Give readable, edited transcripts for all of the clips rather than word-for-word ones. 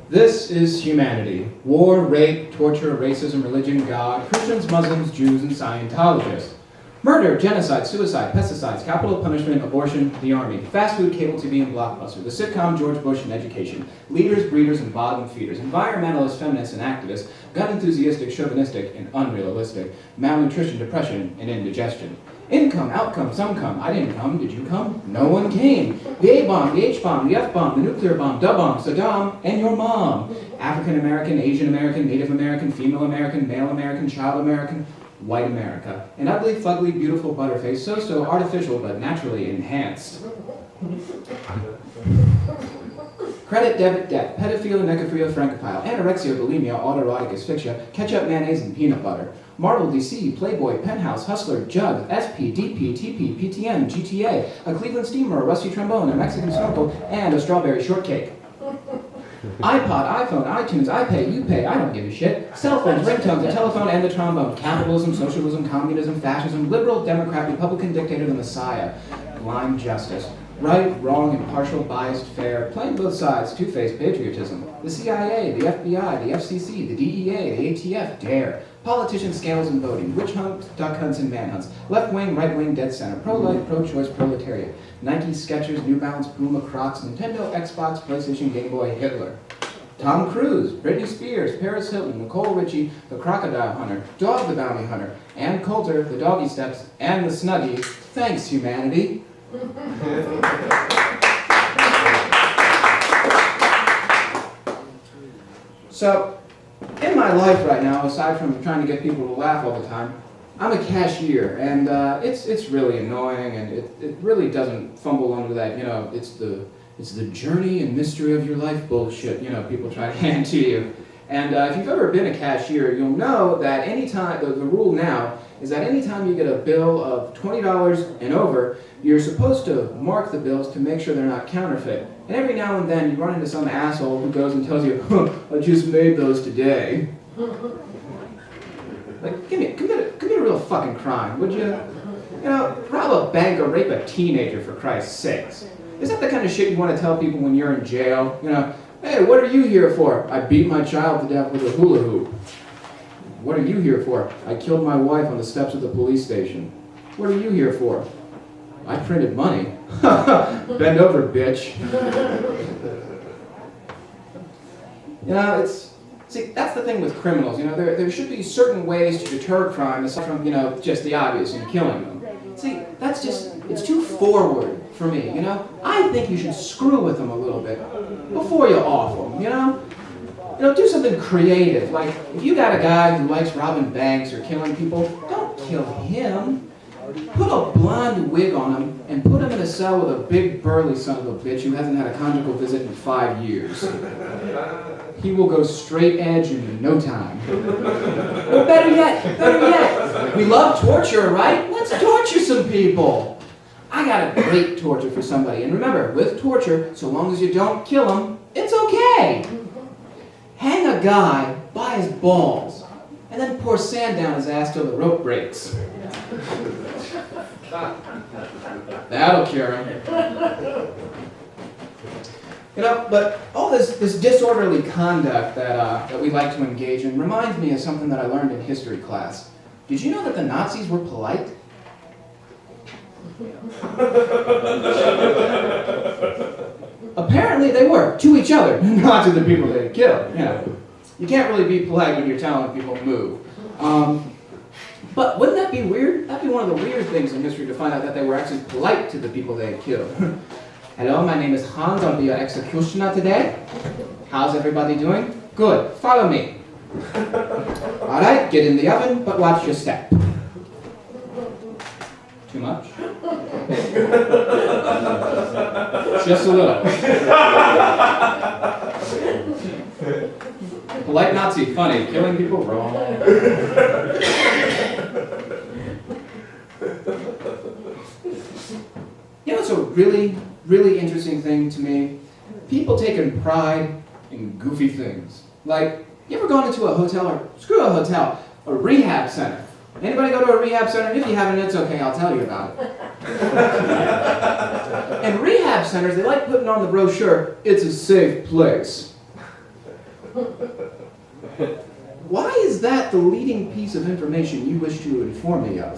This is humanity. War, rape, torture, racism, religion, God, Christians, Muslims, Jews, and Scientologists. Murder, genocide, suicide, pesticides, capital punishment, abortion, the army, fast food, cable TV, and blockbuster, the sitcom George Bush and education, leaders, breeders, and bottom feeders, environmentalists, feminists, and activists, gun enthusiastic, chauvinistic, and unrealistic, malnutrition, depression, and indigestion. Income, outcome, some come. I didn't come. Did you come? No one came. The A-bomb, the H-bomb, the F-bomb, the nuclear bomb, da-bomb, Saddam, and your mom. African American, Asian American, Native American, female American, male American, child American, white America. An ugly, fugly, beautiful butterface, so artificial but naturally enhanced. Credit, debit, debt, pedophilia, necrophilia, francophile, anorexia, bulimia, autoerotic asphyxia, ketchup, mayonnaise, and peanut butter. Marvel, DC, Playboy, Penthouse, Hustler, Jug, SP, DP, TP, PTM, GTA, a Cleveland steamer, a rusty trombone, a Mexican snorkel, and a strawberry shortcake. iPod, iPhone, iTunes, iPay, you pay, I don't give a shit. Cell phones, ringtones, the telephone, and the trombone. Capitalism, socialism, communism, fascism, liberal, Democrat, Republican, dictator, the Messiah. Blind justice. Right, wrong, impartial, biased, fair, playing both sides, two-faced patriotism. The CIA, the FBI, the FCC, the DEA, the ATF, DARE. Politicians, scales, and voting. Witch hunts, duck hunts, and manhunts. Left wing, right wing, dead center. Pro-life, pro-choice, proletariat. Nike, Skechers, New Balance, Puma, Crocs, Nintendo, Xbox, PlayStation, Game Boy, Hitler. Tom Cruise, Britney Spears, Paris Hilton, Nicole Richie, the Crocodile Hunter, Dog the Bounty Hunter, Ann Coulter, the Doggy Steps, and the Snuggie. Thanks, humanity. So, in my life right now, aside from trying to get people to laugh all the time, I'm a cashier, and it's really annoying, and it really doesn't fumble under that, it's the journey and mystery of your life bullshit, people try to hand to you. And if you've ever been a cashier, you'll know that anytime, the rule now is that anytime you get a bill of $20 and over, you're supposed to mark the bills to make sure they're not counterfeit. And every now and then you run into some asshole who goes and tells you, I just made those today. Like, commit a real fucking crime, would you? Rob a bank or rape a teenager, for Christ's sakes. Is that the kind of shit you want to tell people when you're in jail? Hey, what are you here for? I beat my child to death with a hula hoop. What are you here for? I killed my wife on the steps of the police station. What are you here for? I printed money. Bend over, bitch. See, that's the thing with criminals. There should be certain ways to deter crime aside from, just the obvious and killing them. See, it's too forward for me, I think you should screw with them a little bit before you off them, do something creative. Like, if you got a guy who likes robbing banks or killing people, don't kill him. Put a blonde wig on him and put him in a cell with a big burly son of a bitch who hasn't had a conjugal visit in 5 years. He will go straight edge in no time. Or better yet, we love torture, right? Let's torture some people. I got a great torture for somebody. And remember, with torture, so long as you don't kill him, it's okay. Hang a guy by his balls, and then pour sand down his ass till the rope breaks. That'll cure him. But all this disorderly conduct that we like to engage in reminds me of something that I learned in history class. Did you know that the Nazis were polite? Apparently they were, to each other, not to the people they killed. You can't really be polite when you're telling people to move. But wouldn't that be weird? That'd be one of the weird things in history to find out that they were actually polite to the people they had killed. Hello, my name is Hans. I'll be your executioner today. How's everybody doing? Good. Follow me. All right, get in the oven, but watch your step. Too much? Just a little. Polite Nazi, funny. Killing people, wrong. It's a really interesting thing to me. People taking pride in goofy things. Like, you ever gone into a hotel, or screw a hotel, a rehab center? Anybody go to a rehab center? If you haven't, it's okay, I'll tell you about it. And rehab rehab centers, they like putting on the brochure, "It's a safe place." Why is that the leading piece of information you wish to inform me of?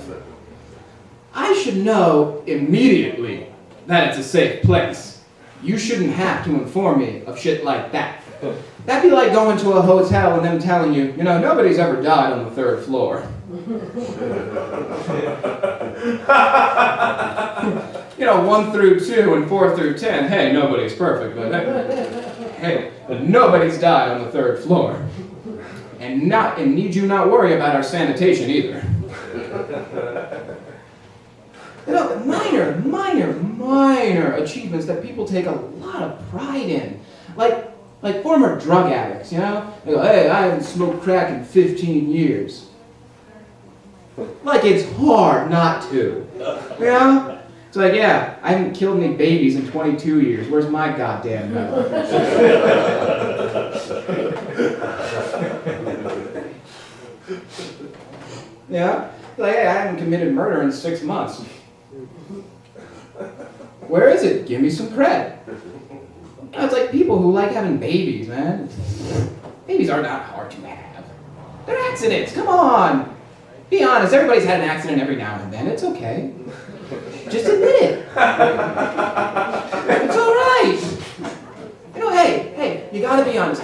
I should know immediately that it's a safe place. You shouldn't have to inform me of shit like that. That'd be like going to a hotel and them telling you, you know, nobody's ever died on the 3rd floor. You know, 1 through 2 and 4 through 10, hey, nobody's perfect, but hey, nobody's died on the 3rd floor. And need you not worry about our sanitation either. You know, minor achievements that people take a lot of pride in. Like former drug addicts, you know? They go, "Hey, I haven't smoked crack in 15 years. Like it's hard not to. You know? It's like, yeah, I haven't killed any babies in 22 years. Where's my goddamn medal? Yeah? Like, hey, I haven't committed murder in 6 months. Where is it? Give me some cred. You know, it's like people who like having babies, man. Babies are not hard to have. They're accidents, come on. Be honest, everybody's had an accident every now and then. It's okay. Just admit it. It's all right. You know, hey, you gotta be honest.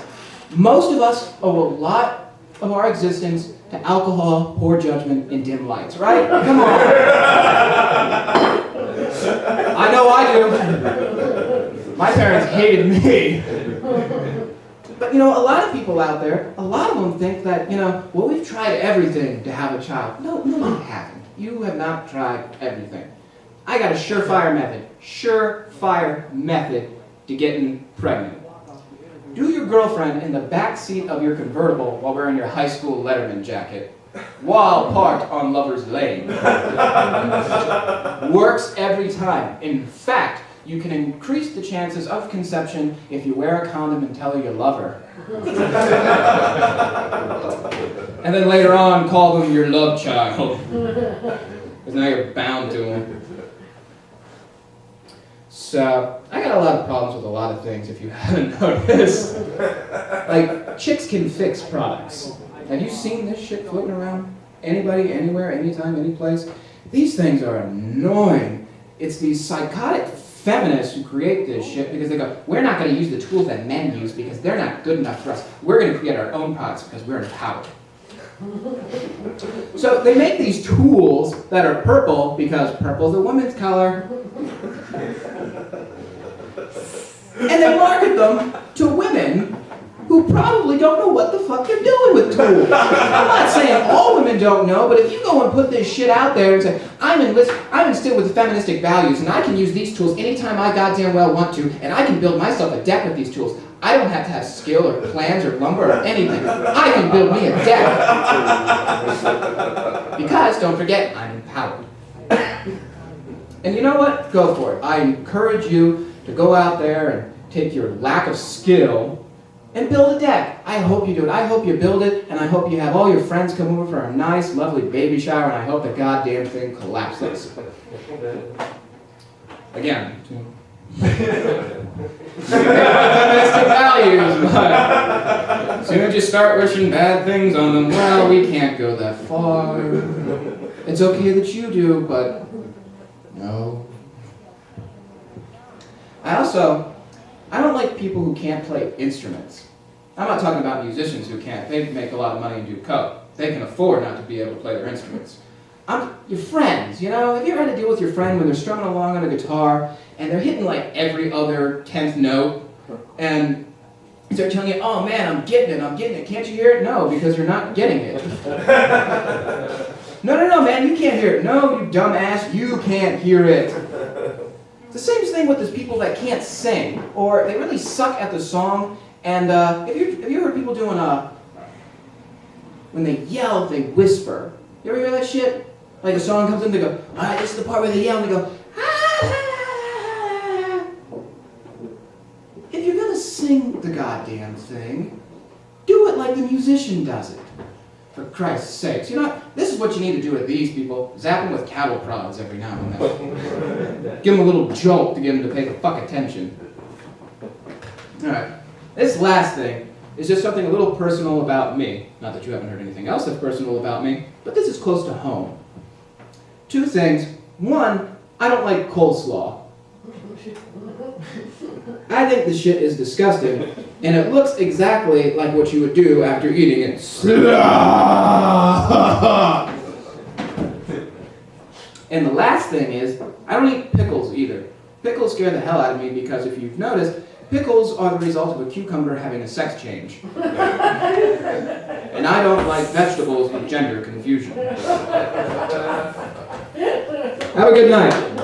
Most of us owe a lot of our existence to alcohol, poor judgment, and dim lights, right? Come on. I know I do. My parents hated me. But you know, a lot of people out there, a lot of them think that, you know, well, we've tried everything to have a child. No, you haven't. You have not tried everything. I got a surefire method to getting pregnant. Do your girlfriend in the back seat of your convertible while wearing your high school Letterman jacket, while parked on Lover's Lane. Works every time. In fact, you can increase the chances of conception if you wear a condom and tell her you love her. And then later on, call them your love child. Because now you're bound to them. So, I got a lot of problems with a lot of things, if you haven't noticed. Like, chicks can fix products. Have you seen this shit floating around? Anybody, anywhere, anytime, any place? These things are annoying. It's these psychotic feminists who create this shit because they go, we're not going to use the tools that men use because they're not good enough for us. We're going to create our own products because we're empowered. So they make these tools that are purple because purple's a woman's color. And they market them to women who probably don't know what the fuck they're doing with tools. I'm not saying all women don't know, but if you go and put this shit out there and say, I'm instilled with feministic values and I can use these tools anytime I goddamn well want to, and I can build myself a deck with these tools. I don't have to have skill or plans or lumber or anything. I can build me a deck. Because, don't forget, I'm empowered. And you know what? Go for it. I encourage you to go out there and take your lack of skill and build a deck. I hope you do it. I hope you build it, and I hope you have all your friends come over for a nice, lovely baby shower, and I hope the goddamn thing collapses. Again, domestic values, but as soon as you start wishing bad things on them, well, we can't go that far. It's okay that you do, but no. I don't like people who can't play instruments. I'm not talking about musicians who can't. They make a lot of money and do coke. They can afford not to be able to play their instruments. Your friends, you know, have you ever had to deal with your friend when they're strumming along on a guitar and they're hitting like every other 10th note and they're telling you, oh man, I'm getting it. Can't you hear it? No, because you're not getting it. No, man, you can't hear it. No, you dumbass, you can't hear it. The same thing with those people that can't sing, or they really suck at the song, and have you heard people doing, when they yell, they whisper. You ever hear that shit? Like a song comes in, they go, alright, this is the part where they yell, and they go, ah. If you're gonna sing the goddamn thing, do it like the musician does it. For Christ's sakes. You know, this is what you need to do with these people. Zap them with cattle prods every now and then. Give them a little jolt to get them to pay the fuck attention. Alright, this last thing is just something a little personal about me. Not that you haven't heard anything else that's personal about me, but this is close to home. Two things. One, I don't like coleslaw. I think the shit is disgusting, and it looks exactly like what you would do after eating it. And the last thing is, I don't eat pickles either. Pickles scare the hell out of me because if you've noticed, pickles are the result of a cucumber having a sex change. And I don't like vegetables with gender confusion. Have a good night.